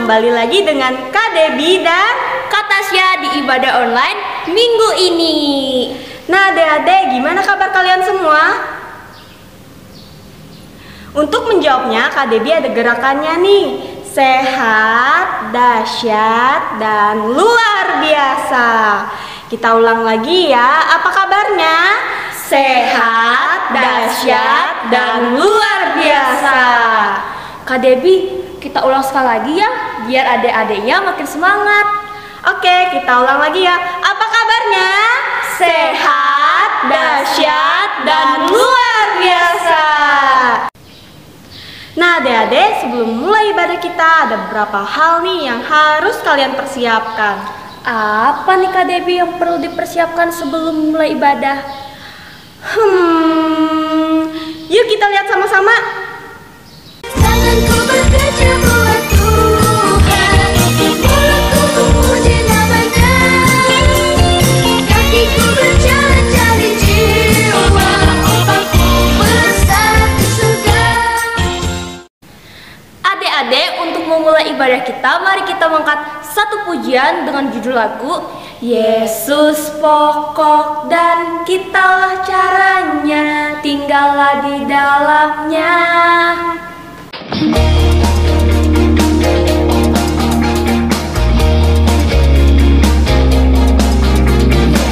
kembali lagi dengan Kak Debbie dan Kak Tasya di ibadah online minggu ini. Nah adik-adik, gimana kabar kalian semua? Untuk menjawabnya Kak Debbie ada gerakannya nih. Sehat, dahsyat, dan luar biasa. Kita ulang lagi ya, apa kabarnya? Sehat, dahsyat, dan luar biasa. Kak Debbie, kita ulang sekali lagi ya, biar adik-adiknya makin semangat. Oke, kita ulang lagi ya. Apa kabarnya? Sehat, dahsyat, dan luar biasa. Nah adik-adik, sebelum mulai ibadah kita ada beberapa hal nih yang harus kalian persiapkan. Apa nih Kak Debbie yang perlu dipersiapkan sebelum mulai ibadah? Yuk kita lihat sama-sama. Tanganku bekerja buat Tuhan, mulutku memuji namanya, kakiku berjalan cari jiwa, aku bersatu ke surga. Adik-adik, untuk memulai ibadah kita, mari kita mengangkat satu pujian dengan judul lagu Yesus pokok dan kitalah caranya, tinggallah di dalamnya.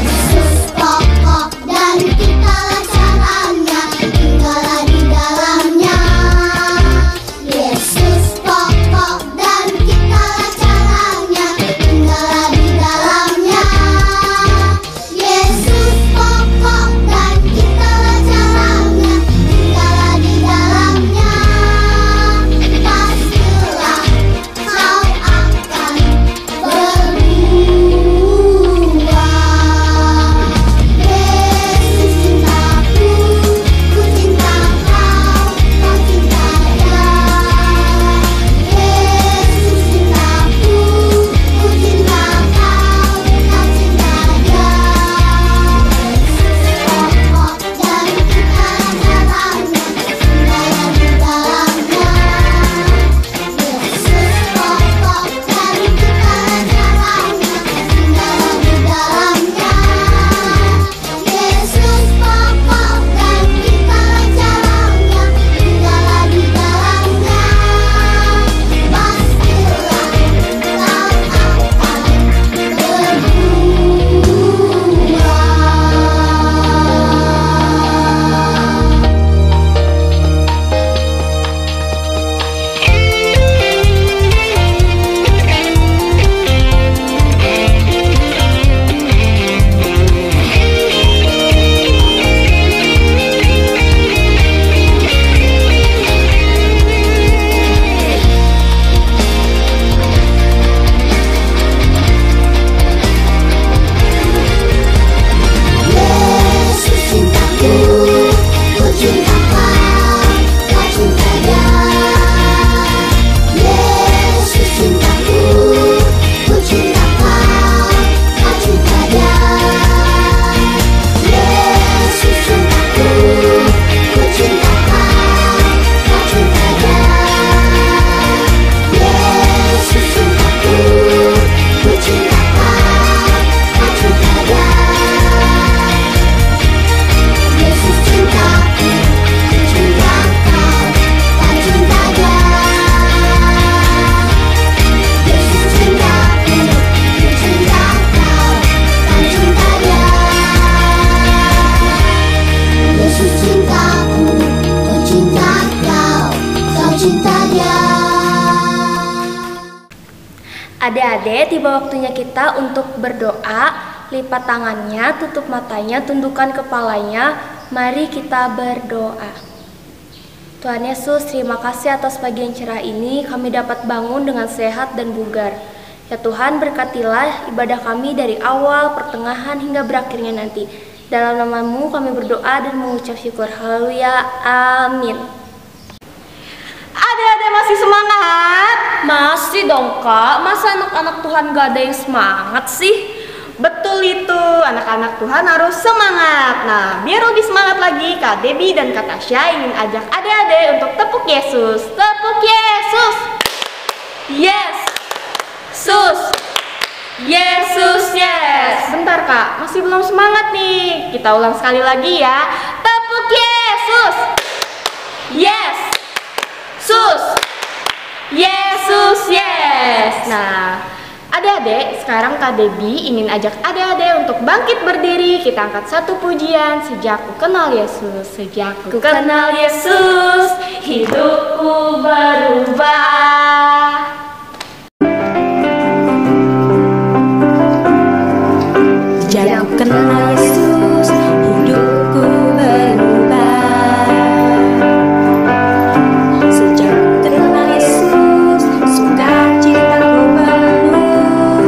Yesus pokok dan kitalah caranya, tinggallah di dalamnya. Yesus pokok dan kitalah caranya, tinggallah di dalamnya. Yesus pokok dan kitalah caranya, tinggallah di dalamnya. Pastilah kau akan berubah. Yesus cintaku, ku cinta kau, kau cinta dia. Yesus cintaku, ku cinta kau, kau cinta dia. Yesus pokok dan kitalah caranya, tinggallah di dalamnya. Yesus pokok dan kitalah caranya, tinggallah di dalamnya. Yesus pokok dan kitalah caranya, tinggallah di dalamnya. Pastilah kau akan berubah. Yesus cintaku, ku cinta kau, kau cinta dia. Yesus cintaku, ku cinta kau, kau cinta dia. Yesus cintaku, ku cinta kau, kau cinta dia. Yesus cintaku, ku cinta kau, kau cinta dia. Yesus cintaku, ku cinta kau, kau cinta dia. Yesus cintaku, ku cinta kau, kau cinta dia. Yesus cintaku, ku cinta kau, kau cinta dia. Adik-adik, tiba waktunya kita untuk berdoa. Lipat tangannya, tutup matanya, tundukkan kepalanya. Mari kita berdoa. Tuhan Yesus, terima kasih atas pagi yang cerah ini. Kami dapat bangun dengan sehat dan bugar. Ya Tuhan, berkatilah ibadah kami dari awal, pertengahan, hingga berakhirnya nanti. Dalam nama-Mu kami berdoa dan mengucap syukur. Haleluya. Amin. Adik-adik masih semangat? Masih dong Kak, masa anak-anak Tuhan gak ada yang semangat sih? Betul itu, anak-anak Tuhan harus semangat. Nah, biar lebih semangat lagi, Kak Debbie dan Kak Tasya ingin ajak adik-adik untuk tepuk Yesus. Tepuk Yesus. Yes. Sus. Yesus, yes. Bentar Kak, masih belum semangat nih. Kita ulang sekali lagi ya. Tepuk Yesus. Yes. Sus. Yesus, yes. Nah, adik-adik, sekarang Kak Debbie ingin ajak adik-adik untuk bangkit berdiri. Kita angkat satu pujian. Sejak ku kenal Yesus, sejak ku kenal Yesus, hidupku berubah. Sejak ku kenal Yesus, hidupku berubah. Sejak ku kenal Yesus, sukacitaku penuh.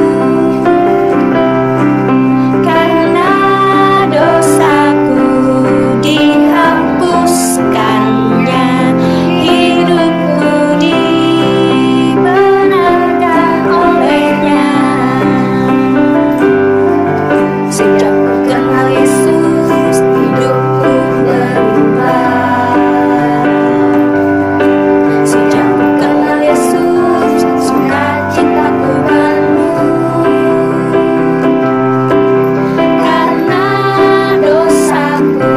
Karena dosaku dihapuskannya, hidupku dibenarkan olehnya. Sejak ku kenal Yesus, hidupku berubah. Sejak ku kenal Yesus, sukacitaku penuh. Karena dosaku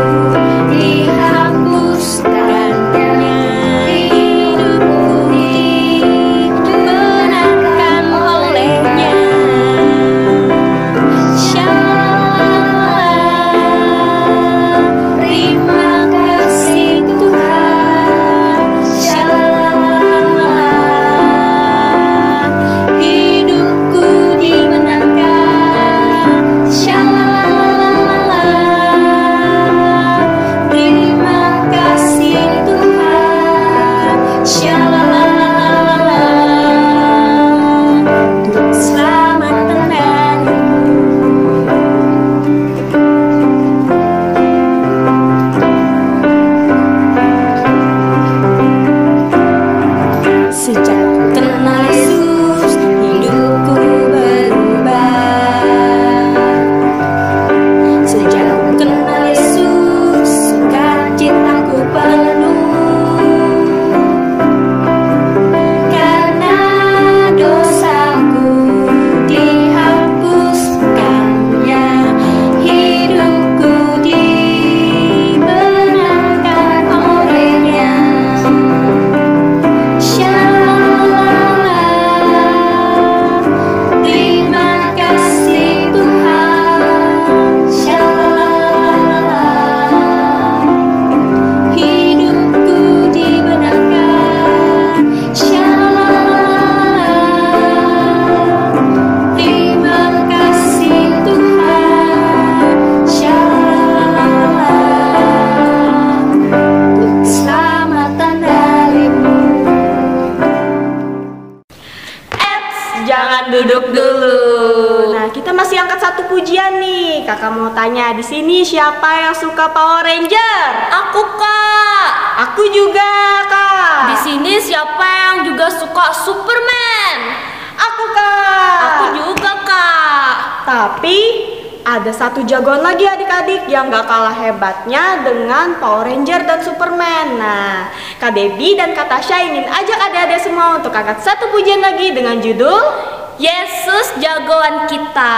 dihapuskannya, hidupku dibenarkan olehnya. Terima kasih Tuhan, Shalom. Hidupku dimenangkan, Shalom. Terima kasih Tuhan, Shalom. Untuk keselamatan darimu. Sejak ku kenal Yesus, hidupku berubah. Sejak ku kenal Yesus, sukacitaku penuh. Karena dosaku dihapuskannya, hidupku dibenarkan olehnya. Shalom. Terima kasih Tuhan, Shalom. Hidupku dibenarkan, Shalom. Terima kasih Tuhan, Shalom. Untuk keselamatan darimu. Jangan duduk dulu. Nah, kita masih angkat satu pujian nih. Kakak mau tanya, di sini siapa yang suka Power Ranger? Aku Kak. Aku juga, Kak. Di sini siapa yang juga suka Superman? Aku, Kak. Aku juga Kak. Tapi ada satu jagoan lagi adik-adik yang gak kalah hebatnya dengan Power Ranger dan Superman. Nah, Kak Debbie dan Kak Tasya ingin ajak adik-adik semua untuk angkat satu pujian lagi dengan judul Yesus jagoan kita.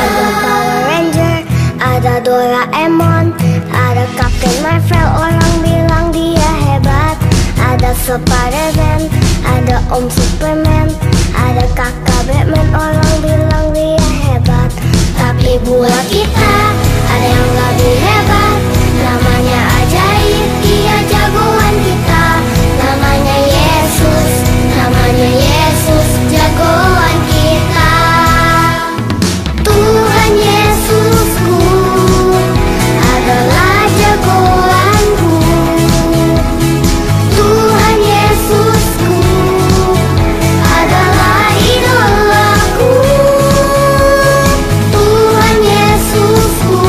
Ada Power Ranger, ada Doraemon, ada Captain Marvel, orang bilang dia hebat. Ada Spider-Man, ada Om Superman, ada kakak Batman, orang bilang dia hebat. Tapi buat kita ada yang lebih hebat, namanya ajaib, dia jagoan kita. Namanya Yesus, jagoan kita. Tuhan Yesusku adalah jagoanku. Tuhan Yesusku adalah idolaku. Tuhan Yesusku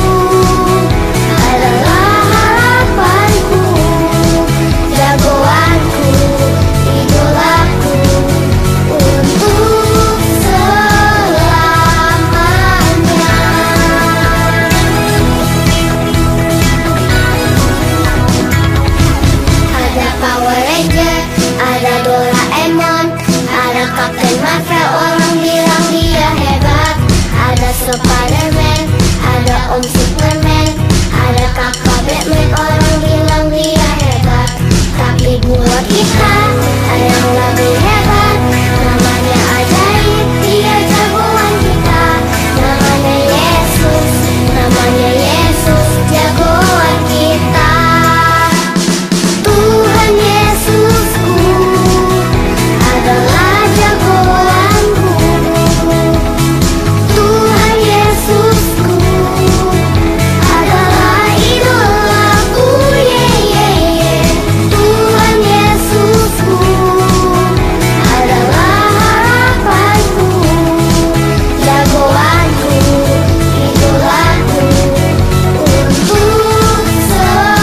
Om Superman, ada kakak Batman. Orang bilang dia hebat, tapi buat kita ada yang lebih hebat. Namanya ajaib, dia jagoan kita. Namanya Yesus, namanya Yesus, jagoan kita. Tuhan Yesusku adalah jagoanku. Tuhan Yesusku adalah idolaku. Tuhan Yesusku adalah harapanku, jagoanku, idolaku untuk selamanya.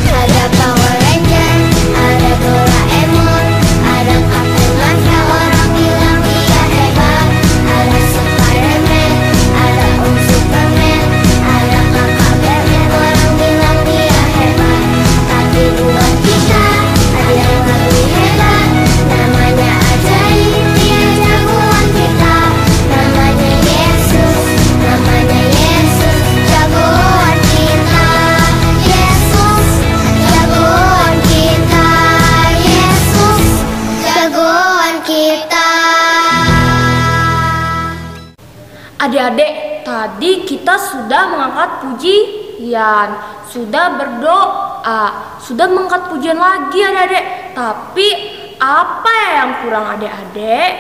Ada Power Ranger, ada Doraemon, ada Captain Marvel. Orang bilang dia hebat. Ada Spider-Man, ada Om Superman, ada kakak Batman. Orang bilang dia hebat, tapi buat kita ada yang lebih hebat. Namanya ajaib, dia jagoan kita. Namanya Yesus, namanya Yesus, jagoan kita. Yesus, jagoan kita. Yesus, jagoan kita. Adik-adik, tadi kita sudah mengangkat pujian, sudah berdoa, sudah mengangkat pujian lagi adik-adik. Tapi apa yang kurang adik-adik?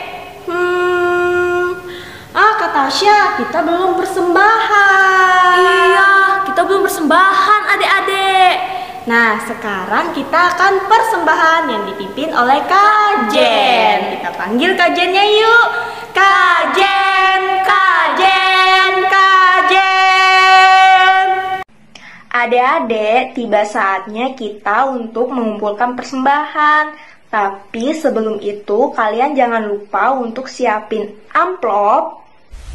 Kak Tasya, kita belum persembahan. Iya, kita belum persembahan adik-adik. Nah, sekarang kita akan persembahan yang dipimpin oleh Kak Jen. Kita panggil Kak Jennya yuk. Kak Jen, Kak Jen, Kak Jen. Adik-adik, tiba saatnya kita untuk mengumpulkan persembahan. Tapi sebelum itu, kalian jangan lupa untuk siapin amplop.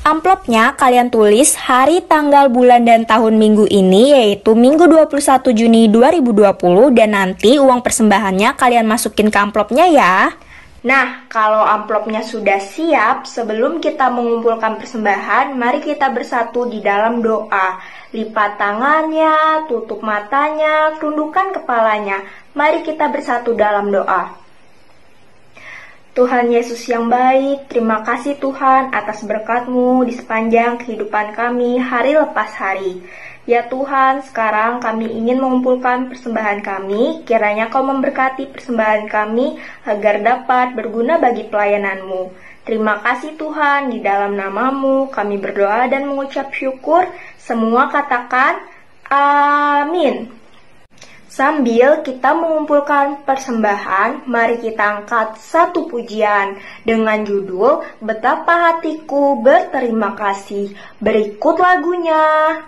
Amplopnya kalian tulis hari, tanggal, bulan, dan tahun minggu ini, yaitu Minggu 21 Juni 2020, dan nanti uang persembahannya kalian masukin ke amplopnya ya. Nah, kalau amplopnya sudah siap, sebelum kita mengumpulkan persembahan, mari kita bersatu di dalam doa. Lipat tangannya, tutup matanya, tundukkan kepalanya. Mari kita bersatu dalam doa. Tuhan Yesus yang baik, terima kasih Tuhan atas berkat-Mu di sepanjang kehidupan kami hari lepas hari. Ya Tuhan, sekarang kami ingin mengumpulkan persembahan kami, kiranya Kau memberkati persembahan kami agar dapat berguna bagi pelayanan-Mu. Terima kasih Tuhan, di dalam nama-Mu kami berdoa dan mengucap syukur. Semua katakan amin. Sambil kita mengumpulkan persembahan, mari kita angkat satu pujian dengan judul Betapa Hatiku Berterima Kasih. Berikut lagunya.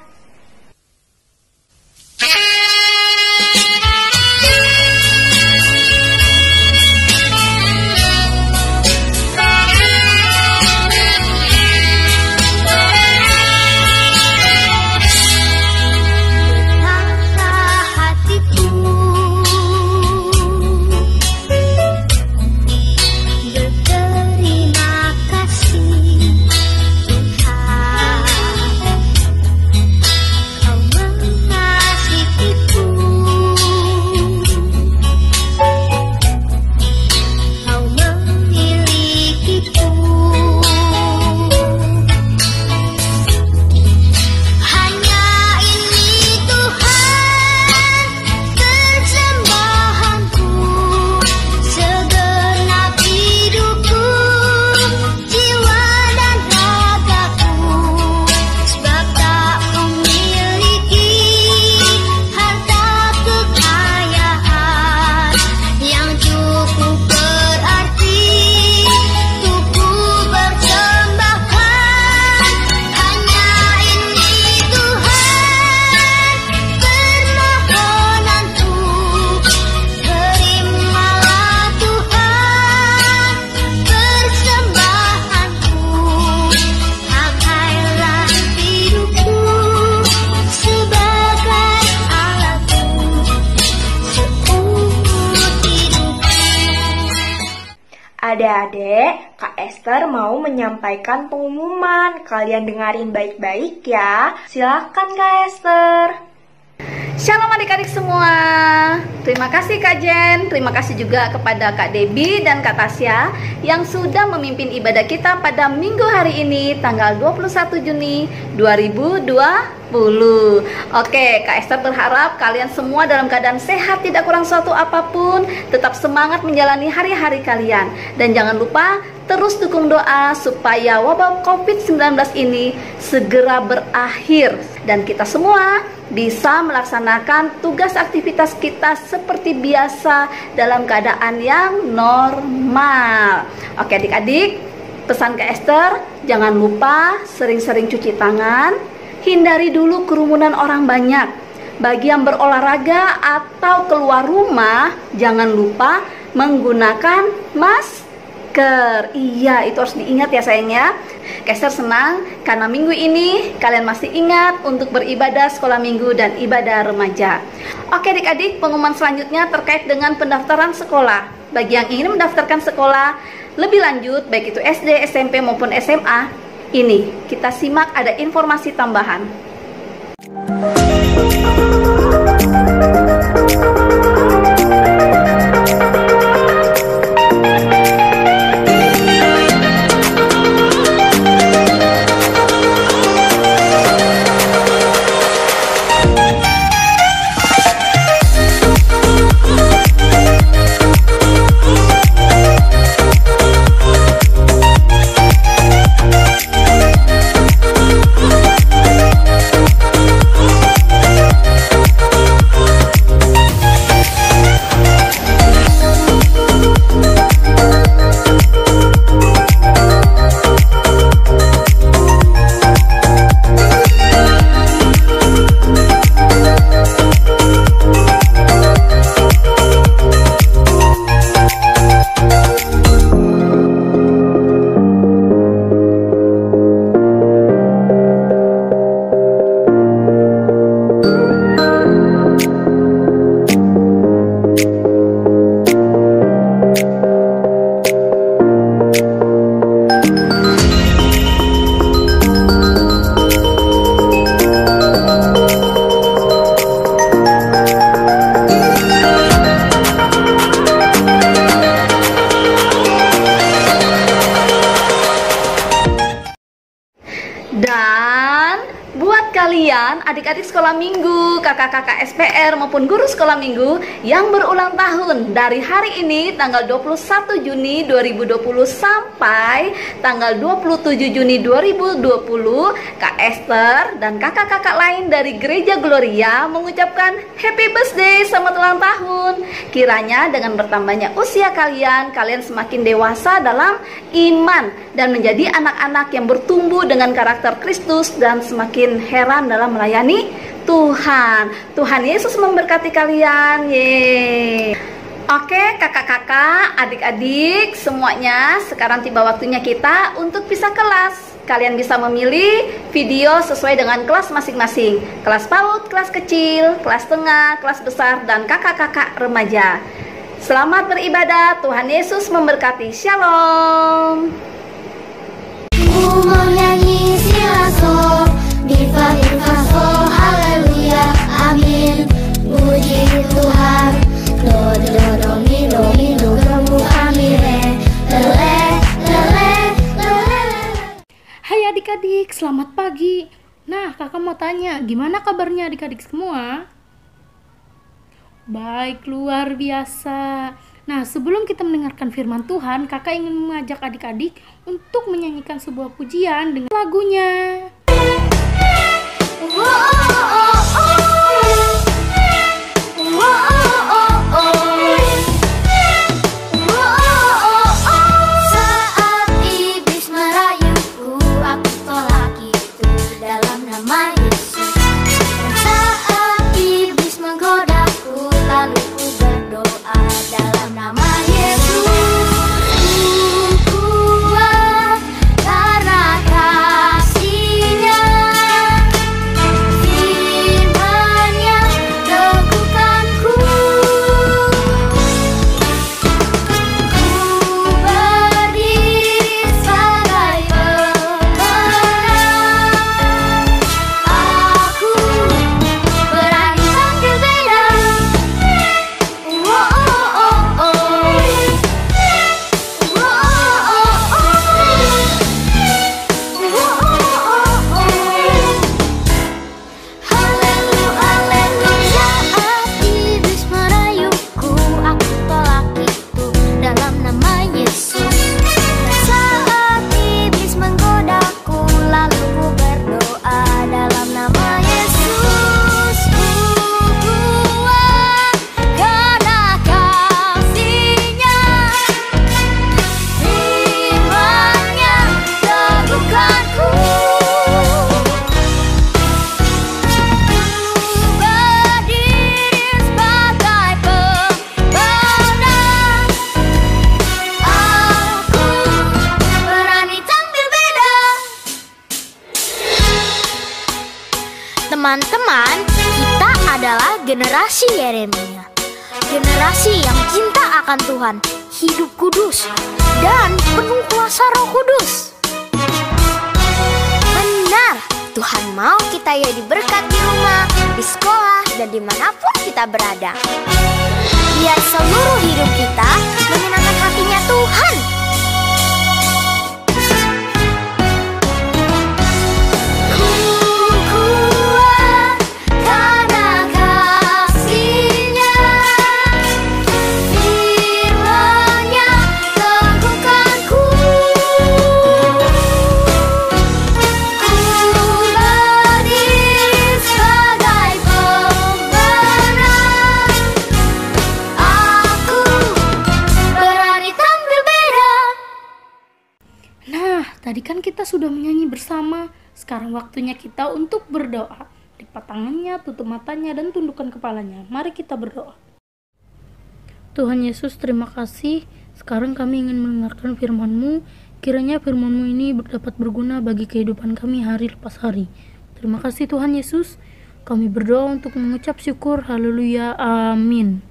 Berterima kasih Tuhan, Kau mengasihi Esther mau menyampaikan pengumuman. Kalian dengarin baik-baik ya. Silakan Kak Esther. Shalom adik-adik semua. Terima kasih Kak Jen. Terima kasih juga kepada Kak Debbie dan Kak Tasya yang sudah memimpin ibadah kita pada minggu hari ini tanggal 21 Juni 2020. Oke, Kak Esther berharap kalian semua dalam keadaan sehat, tidak kurang suatu apapun, tetap semangat menjalani hari-hari kalian. Dan jangan lupa terus dukung doa supaya wabah COVID-19 ini segera berakhir dan kita semua bisa melaksanakan tugas aktivitas kita seperti biasa dalam keadaan yang normal. Oke adik-adik, pesan ke Esther, jangan lupa sering-sering cuci tangan, hindari dulu kerumunan orang banyak. Bagi yang berolahraga atau keluar rumah, jangan lupa menggunakan masker. Iya, itu harus diingat ya sayangnya. Esther senang karena minggu ini kalian masih ingat untuk beribadah sekolah minggu dan ibadah remaja. Oke adik-adik, pengumuman selanjutnya terkait dengan pendaftaran sekolah. Bagi yang ingin mendaftarkan sekolah lebih lanjut, baik itu SD, SMP maupun SMA, ini kita simak ada informasi tambahan. Dan buat kalian adik-adik sekolah minggu, kakak-kakak SPR maupun guru sekolah minggu yang berulang tahun dari hari ini tanggal 21 Juni 2020 sampai tanggal 27 Juni 2020, Kak Esther dan kakak-kakak lain dari Gereja Gloria mengucapkan happy birthday, selamat ulang tahun. Kiranya dengan bertambahnya usia kalian semakin dewasa dalam iman dan menjadi anak-anak yang bertumbuh dengan karakter Kristus dan semakin heran dalam melayani Tuhan. Tuhan Yesus memberkati kalian. Yeay. Oke kakak-kakak, adik-adik semuanya, sekarang tiba waktunya kita untuk pisah kelas. Kalian bisa memilih video sesuai dengan kelas masing-masing. Kelas PAUD, kelas kecil, kelas tengah, kelas besar, dan kakak-kakak remaja. Selamat beribadah, Tuhan Yesus memberkati. Shalom. Mau nyanyi sila sol, diva diva sol, haleluya, amin. Puji Tuhan, do do do mi do gemu kami re, lele lele lele. Hai adik-adik, selamat pagi. Nah, kakak mau tanya, gimana kabarnya adik-adik semua? Baik, luar biasa. Nah, sebelum kita mendengarkan firman Tuhan, kakak ingin mengajak adik-adik untuk menyanyikan sebuah pujian dengan lagunya. Saat iblis merayuku, aku tolak itu dalam nama Yesus. Dan saat iblis menggodaku, lalu ku berdoa dalam nama Yesus. Ku kuat karena kasih-Nya. Teman-teman, kita adalah generasi Yeremia. Generasi yang cinta akan Tuhan, hidup kudus, dan penuh kuasa Roh Kudus. Benar, Tuhan mau kita jadi berkat di rumah, di sekolah, dan dimanapun kita berada. Biar seluruh hidup kita menyenangkan hatinya Tuhan. Tadi kan kita sudah menyanyi bersama. Sekarang waktunya kita untuk berdoa. Lipat tangannya, tutup matanya, dan tundukkan kepalanya. Mari kita berdoa. Tuhan Yesus, terima kasih. Sekarang kami ingin mendengarkan firman-Mu. Kiranya firman-Mu ini dapat berguna bagi kehidupan kami hari lepas hari. Terima kasih Tuhan Yesus. Kami berdoa untuk mengucap syukur. Haleluya. Amin.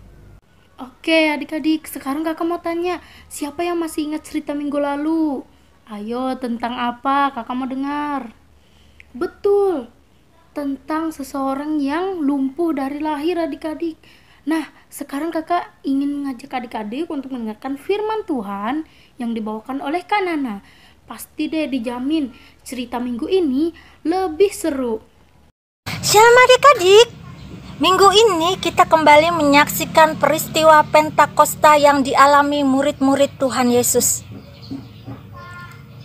Oke adik-adik, sekarang kakak mau tanya, siapa yang masih ingat cerita minggu lalu? Ayo, tentang apa kakak mau dengar? Betul, tentang seseorang yang lumpuh dari lahir adik-adik. Nah, sekarang kakak ingin mengajak adik-adik untuk mendengarkan firman Tuhan yang dibawakan oleh Kak Nana. Pasti deh dijamin cerita minggu ini lebih seru. Shalom adik-adik, minggu ini kita kembali menyaksikan peristiwa Pentakosta yang dialami murid-murid Tuhan Yesus.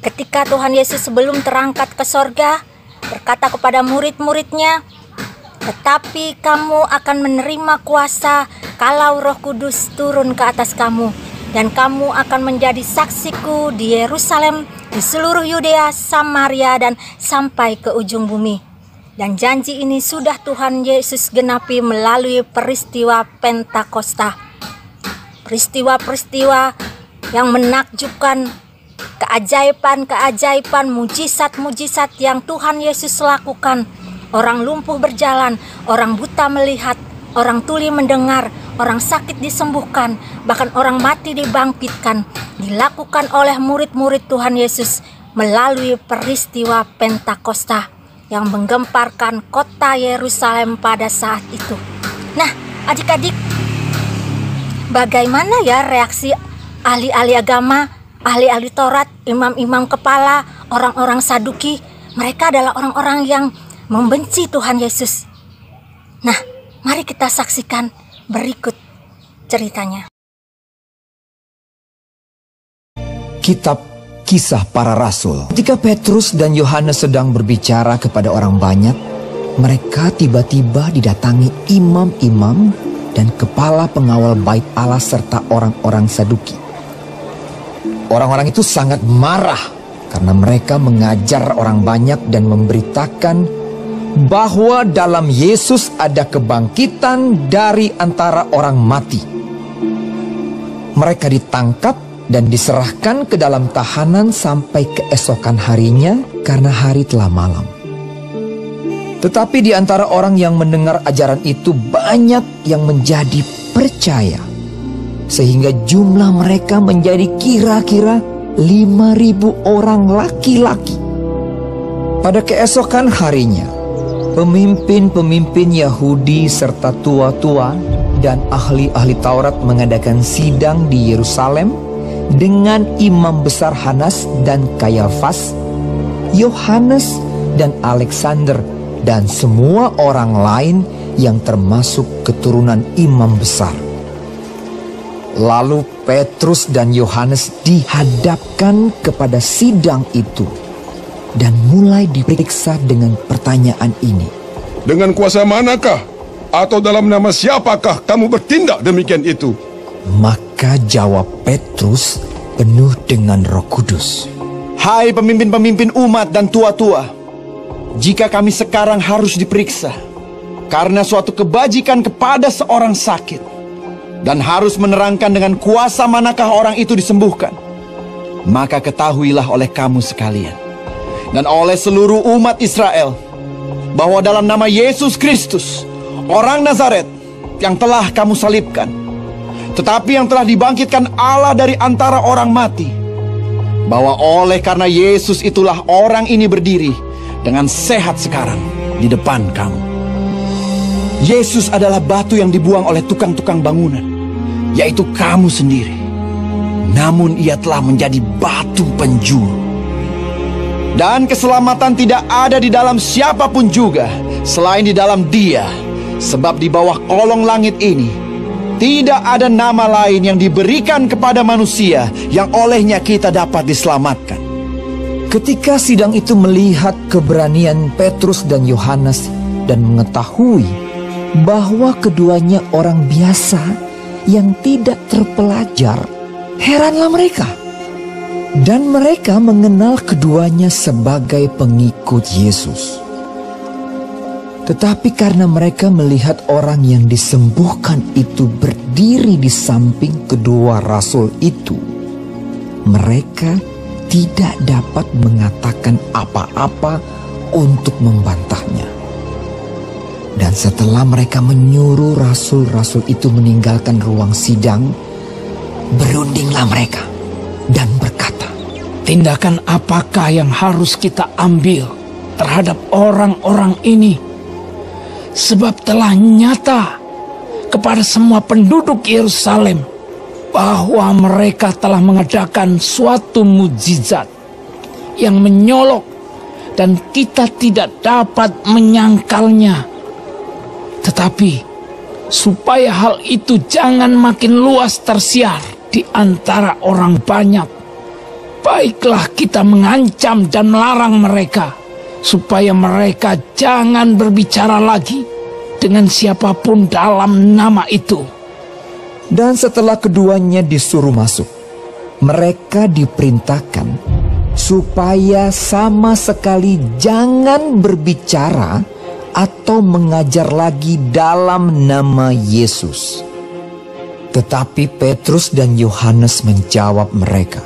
Ketika Tuhan Yesus sebelum terangkat ke sorga, berkata kepada murid-muridnya, "Tetapi kamu akan menerima kuasa kalau Roh Kudus turun ke atas kamu, dan kamu akan menjadi saksiku di Yerusalem, di seluruh Yudea, Samaria, dan sampai ke ujung bumi." Dan janji ini sudah Tuhan Yesus genapi melalui peristiwa Pentakosta. Peristiwa-peristiwa yang menakjubkan, keajaiban-keajaiban, mujizat-mujizat yang Tuhan Yesus lakukan. Orang lumpuh berjalan, orang buta melihat, orang tuli mendengar, orang sakit disembuhkan, bahkan orang mati dibangkitkan. Dilakukan oleh murid-murid Tuhan Yesus melalui peristiwa Pentakosta yang menggemparkan kota Yerusalem pada saat itu. Nah, adik-adik, bagaimana ya reaksi ahli-ahli agama, ahli-ahli Taurat, imam-imam kepala, orang-orang Saduki? Mereka adalah orang-orang yang membenci Tuhan Yesus. Nah, mari kita saksikan berikut ceritanya. Kitab Kisah Para Rasul. Ketika Petrus dan Yohanes sedang berbicara kepada orang banyak, mereka tiba-tiba didatangi imam-imam dan kepala pengawal bait Allah serta orang-orang Saduki. Orang-orang itu sangat marah karena mereka mengajar orang banyak dan memberitakan bahwa dalam Yesus ada kebangkitan dari antara orang mati. Mereka ditangkap dan diserahkan ke dalam tahanan sampai keesokan harinya karena hari telah malam. Tetapi di antara orang yang mendengar ajaran itu banyak yang menjadi percaya, sehingga jumlah mereka menjadi kira-kira 5.000 orang laki-laki. Pada keesokan harinya, pemimpin-pemimpin Yahudi serta tua-tua dan ahli-ahli Taurat mengadakan sidang di Yerusalem dengan imam besar Hanas dan Kayafas, Yohanes dan Alexander, dan semua orang lain yang termasuk keturunan imam besar. Lalu Petrus dan Yohanes dihadapkan kepada sidang itu dan mulai diperiksa dengan pertanyaan ini. Dengan kuasa manakah atau dalam nama siapakah kamu bertindak demikian itu? Maka jawab Petrus penuh dengan Roh Kudus. Hai pemimpin-pemimpin umat dan tua-tua, jika kami sekarang harus diperiksa karena suatu kebajikan kepada seorang sakit, dan harus menerangkan dengan kuasa manakah orang itu disembuhkan, maka ketahuilah oleh kamu sekalian dan oleh seluruh umat Israel bahwa dalam nama Yesus Kristus, orang Nazaret yang telah kamu salibkan, tetapi yang telah dibangkitkan Allah dari antara orang mati, bahwa oleh karena Yesus itulah orang ini berdiri dengan sehat sekarang di depan kamu. Yesus adalah batu yang dibuang oleh tukang-tukang bangunan, yaitu kamu sendiri. Namun ia telah menjadi batu penjuru. Dan keselamatan tidak ada di dalam siapapun juga selain di dalam Dia. Sebab di bawah kolong langit ini tidak ada nama lain yang diberikan kepada manusia yang olehnya kita dapat diselamatkan. Ketika sidang itu melihat keberanian Petrus dan Yohanes dan mengetahui bahwa keduanya orang biasa yang tidak terpelajar, heranlah mereka. Dan mereka mengenal keduanya sebagai pengikut Yesus. Tetapi karena mereka melihat orang yang disembuhkan itu berdiri di samping kedua rasul itu, mereka tidak dapat mengatakan apa-apa untuk membantahnya. Dan setelah mereka menyuruh rasul-rasul itu meninggalkan ruang sidang, berundinglah mereka dan berkata, "Tindakan apakah yang harus kita ambil terhadap orang-orang ini? Sebab telah nyata kepada semua penduduk Yerusalem bahwa mereka telah mengadakan suatu mukjizat yang menyolok dan kita tidak dapat menyangkalnya. Tetapi supaya hal itu jangan makin luas tersiar di antara orang banyak, baiklah kita mengancam dan melarang mereka supaya mereka jangan berbicara lagi dengan siapapun dalam nama itu." Dan setelah keduanya disuruh masuk, mereka diperintahkan supaya sama sekali jangan berbicara atau mengajar lagi dalam nama Yesus. Tetapi Petrus dan Yohanes menjawab mereka,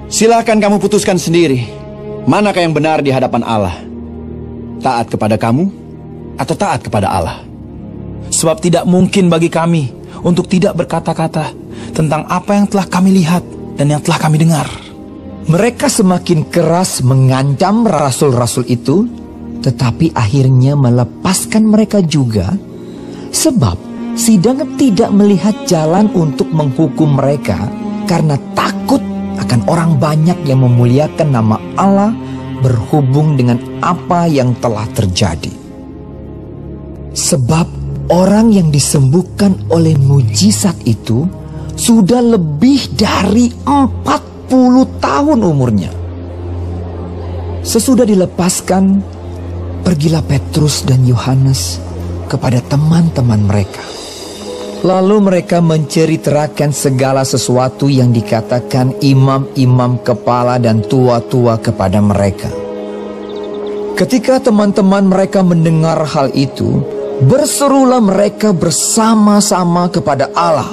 "Silakan kamu putuskan sendiri, manakah yang benar di hadapan Allah? Taat kepada kamu atau taat kepada Allah? Sebab tidak mungkin bagi kami untuk tidak berkata-kata tentang apa yang telah kami lihat dan yang telah kami dengar." Mereka semakin keras mengancam rasul-rasul itu, tetapi akhirnya melepaskan mereka juga, sebab sidang tidak melihat jalan untuk menghukum mereka karena takut akan orang banyak yang memuliakan nama Allah berhubung dengan apa yang telah terjadi. Sebab orang yang disembuhkan oleh mujizat itu sudah lebih dari 40 tahun umurnya. Sesudah dilepaskan, pergilah Petrus dan Yohanes kepada teman-teman mereka. Lalu mereka menceritakan segala sesuatu yang dikatakan imam-imam kepala dan tua-tua kepada mereka. Ketika teman-teman mereka mendengar hal itu, berserulah mereka bersama-sama kepada Allah.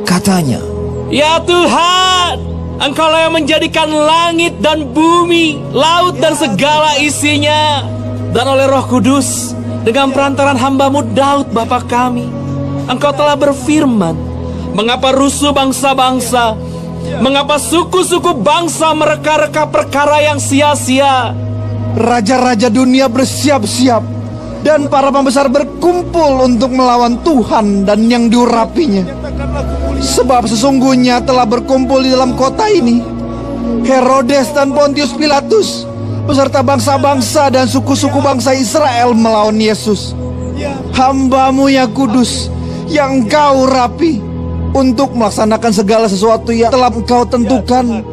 Katanya, "Ya Tuhan, Engkaulah yang menjadikan langit dan bumi, laut dan segala isinya. Dan oleh Roh Kudus, dengan perantaran hamba-Mu Daud Bapa kami, Engkau telah berfirman, mengapa rusuh bangsa-bangsa, mengapa suku-suku bangsa mereka-reka perkara yang sia-sia. Raja-raja dunia bersiap-siap, dan para pembesar berkumpul untuk melawan Tuhan dan yang diurapinya. Sebab sesungguhnya telah berkumpul di dalam kota ini Herodes dan Pontius Pilatus beserta bangsa-bangsa dan suku-suku bangsa Israel melawan Yesus, hamba-Mu yang kudus, yang Engkau urapi, untuk melaksanakan segala sesuatu yang telah Engkau tentukan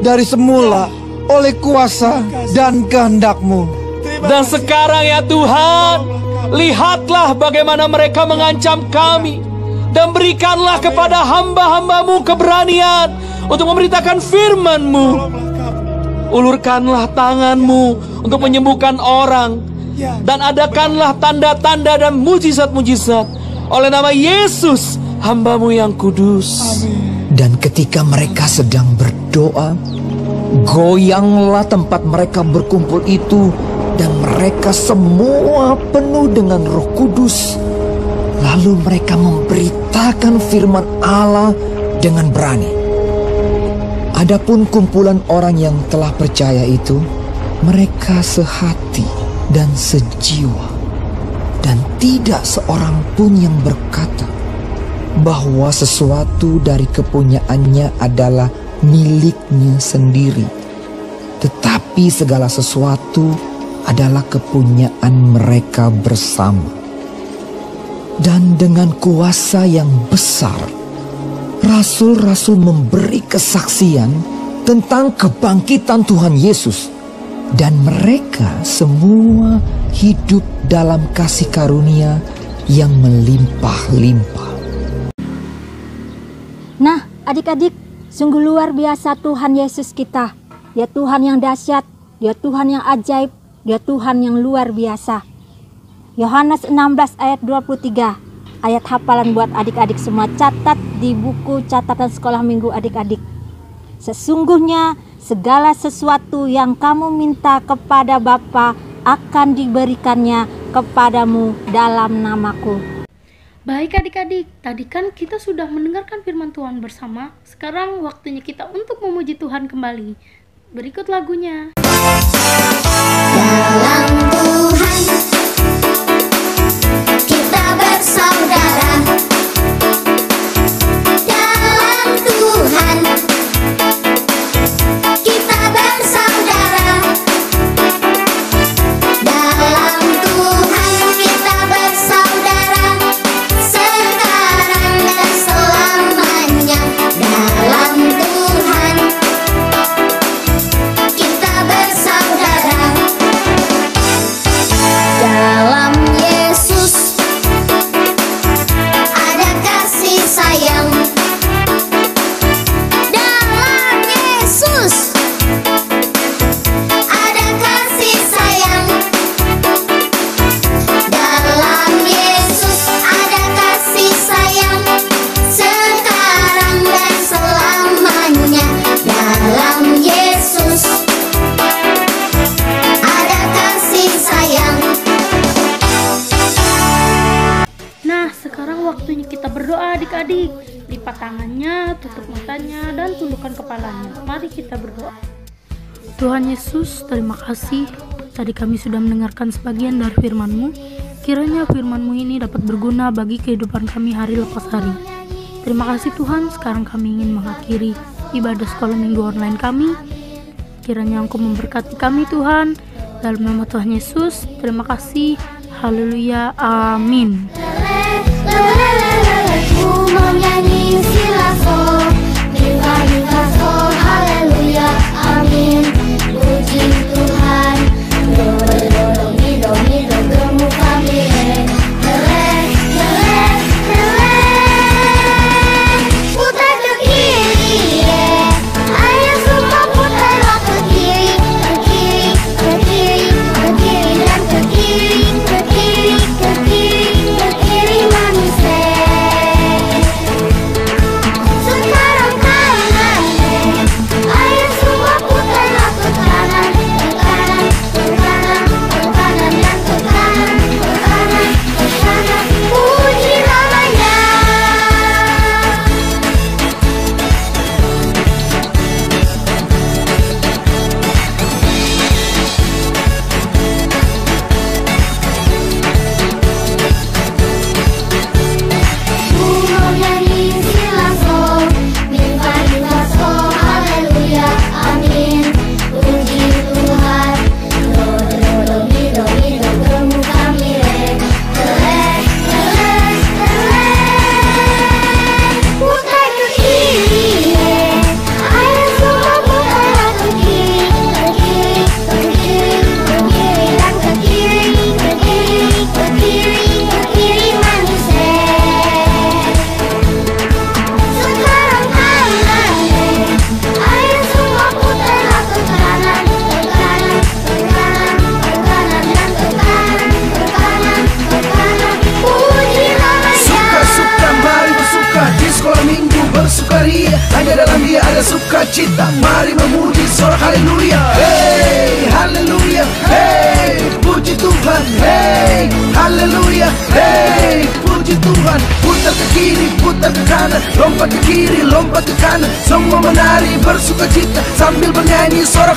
dari semula oleh kuasa dan kehendak-Mu. Dan sekarang ya Tuhan, lihatlah bagaimana mereka mengancam kami, dan berikanlah kepada hamba-hamba-Mu keberanian untuk memberitakan firman-Mu. Ulurkanlah tangan-Mu untuk menyembuhkan orang, dan adakanlah tanda-tanda dan mujizat-mujizat oleh nama Yesus, hamba-Mu yang kudus." Dan ketika mereka sedang berdoa, goyanglah tempat mereka berkumpul itu, dan mereka semua penuh dengan Roh Kudus. Lalu mereka memberitakan firman Allah dengan berani. Adapun kumpulan orang yang telah percaya itu, mereka sehati dan sejiwa, dan tidak seorang pun yang berkata bahwa sesuatu dari kepunyaannya adalah miliknya sendiri, tetapi segala sesuatu adalah kepunyaan mereka bersama. Dan dengan kuasa yang besar, rasul-rasul memberi kesaksian tentang kebangkitan Tuhan Yesus, dan mereka semua hidup dalam kasih karunia yang melimpah-limpah. Nah, adik-adik, sungguh luar biasa Tuhan Yesus kita. Dia Tuhan yang dahsyat, Dia Tuhan yang ajaib, Dia Tuhan yang luar biasa. Yohanes 16 ayat 23, ayat hafalan buat adik-adik semua, catat di buku catatan sekolah minggu adik-adik. Sesungguhnya segala sesuatu yang kamu minta kepada Bapa akan diberikannya kepadamu dalam namaku. Baik adik-adik, tadi kan kita sudah mendengarkan firman Tuhan bersama. Sekarang waktunya kita untuk memuji Tuhan kembali. Berikut lagunya. Dalam Tuhan kita bersaudara. Dalam Tuhan kita bersaudara. Dalam Tuhan kita bersaudara. Sekarang dan selamanya. Dalam Tuhan kita bersaudara. Dalam Yesus ada kasih sayang. Dalam Yesus ada kasih sayang. Dalam Yesus ada kasih sayang. Sekarang dan selamanya. Dalam Yesus ada kasih sayang. Nah, sekarang waktunya kita berdoa adik-adik. Lipat tangannya, tutup matanya, dan tundukkan kepalanya. Mari kita berdoa. Tuhan Yesus, terima kasih. Tadi kami sudah mendengarkan sebagian dari firman-Mu. Kiranya firman-Mu ini dapat berguna bagi kehidupan kami hari lepas hari. Terima kasih Tuhan, sekarang kami ingin mengakhiri ibadah sekolah minggu online kami. Kiranya Engkau memberkati kami Tuhan. Dalam nama Tuhan Yesus, terima kasih. Haleluya, amin. Ku mau nyanyi silaso, diva sol, haleluya, amin. Puji Tuhan, do mi do gemu kami, putar ke kiri, ayo semua putarlah ke kiri, ke kiri, ke kiri, ke kiri dan ke kiri, ke kiri, ke kiri, ke kiri manusia. Sekarang kanan, ayo semua putarlah lompat ke kiri, lompat ke kanan, semua menari bersuka cita sambil bernyanyi sorak